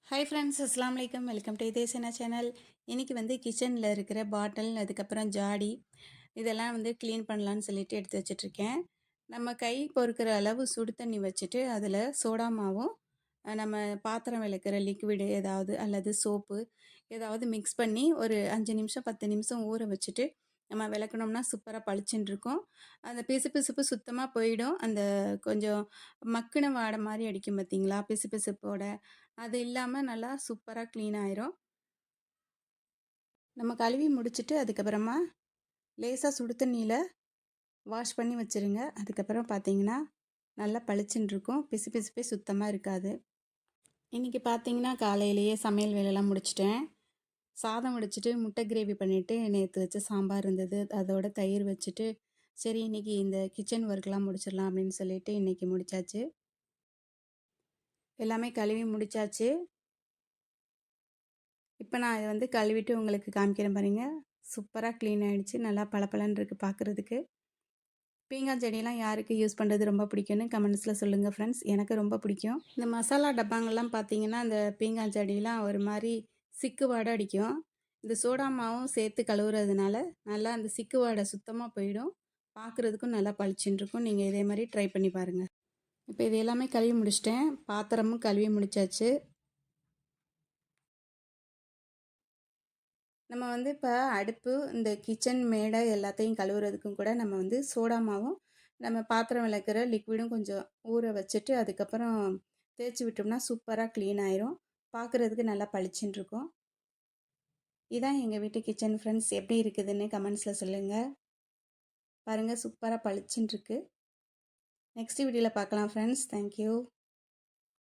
Hi friends, அஸ்ஸலாமு அலைக்கும். Welcome to இதேசனா சேனல். இன்றைக்கி வந்து கிச்சனில் இருக்கிற பாட்டில், அதுக்கப்புறம் ஜாடி இதெல்லாம் வந்து க்ளீன் பண்ணலான்னு சொல்லிட்டு எடுத்து வச்சிட்ருக்கேன். நம்ம கை பொறுக்கிற அளவு சுடு தண்ணி வச்சுட்டு அதில் சோடா மாவும் நம்ம பாத்திரம் விளக்குற லிக்விடு ஏதாவது அல்லது சோப்பு ஏதாவது மிக்ஸ் பண்ணி ஒரு 5 நிமிஷம் 10 நிமிஷம் ஊற வச்சுட்டு நம்ம விளக்குனோம்னா சூப்பராக பளிச்சுன்னு இருக்கும். அந்த பிசுபிசுப்பு சுத்தமாக போயிடும். அந்த கொஞ்சம் மக்குன வாடை மாதிரி அடிக்கும் பார்த்தீங்களா, பிசுபிசுப்போட அது இல்லாமல் நல்லா சூப்பராக க்ளீன் ஆயிரும். நம்ம கழுவி முடிச்சுட்டு அதுக்கப்புறமா லேசாக சுடு தண்ணியில் வாஷ் பண்ணி வச்சுருங்க. அதுக்கப்புறம் பார்த்தீங்கன்னா நல்லா பளிச்சுன்னு இருக்கும், பிசுபிசுப்பே சுத்தமாக இருக்காது. இன்றைக்கி பார்த்தீங்கன்னா காலையிலேயே சமையல் வேலையெல்லாம் முடிச்சிட்டேன். சாதம் வடிச்சிட்டு முட்டை கிரேவி பண்ணிவிட்டு நேற்று வச்ச சாம்பார் இருந்தது, அதோட தயிர் வச்சுட்டு சரி இன்றைக்கி இந்த கிச்சன் ஒர்க்லாம் முடிச்சிடலாம் அப்படின்னு சொல்லிட்டு இன்றைக்கி முடித்தாச்சு. எல்லாமே கழுவி முடித்தாச்சு. இப்போ நான் இதை வந்து கழுவிட்டு உங்களுக்கு காமிக்கிறேன் பாருங்க. சூப்பராக க்ளீன் ஆகிடுச்சு, நல்லா பளபளன்னு இருக்குது பார்க்குறதுக்கு. பீங்கான் செடியெல்லாம் யாருக்கு யூஸ் பண்ணுறது ரொம்ப பிடிக்கும்னு கமெண்ட்ஸில் சொல்லுங்கள் ஃப்ரெண்ட்ஸ். எனக்கு ரொம்ப பிடிக்கும். இந்த மசாலா டப்பாங்கள்லாம் பார்த்தீங்கன்னா அந்த பீங்கான் செடியெலாம் ஒரு மாதிரி சிக்கு வாடை அடிக்கும். இந்த சோடா மாவும் சேர்த்து கழுவுறதுனால நல்லா அந்த சிக்கு வாடை சுத்தமாக போயிடும். பார்க்குறதுக்கும் நல்லா பளிச்சுன்னு இருக்கும். நீங்கள் இதே மாதிரி ட்ரை பண்ணி பாருங்கள். இப்போ இது எல்லாமே கழுவி முடிச்சிட்டேன். பாத்திரமும் கழுவி முடிச்சாச்சு. நம்ம வந்து இப்போ அடுப்பு, இந்த கிச்சன் மேடை எல்லாத்தையும் கழுவுறதுக்கும் கூட நம்ம வந்து சோடா மாவும் நம்ம பாத்திரம் விளக்குற லிக்விடும் கொஞ்சம் ஊற வச்சுட்டு அதுக்கப்புறம் தேய்ச்சி விட்டோம்னா சூப்பராக க்ளீன் ஆயிரும். பார்க்குறதுக்கு நல்லா பளிச்சுன்னு இருக்கும். இதான் எங்கள் வீட்டு கிச்சன் ஃப்ரெண்ட்ஸ். எப்படி இருக்குதுன்னு கமெண்ட்ஸில் சொல்லுங்கள். பாருங்கள், சூப்பராக பளிச்சுன்னு இருக்குது. நெக்ஸ்ட் வீடியோவில் பார்க்கலாம் ஃப்ரெண்ட்ஸ். தேங்க்யூ.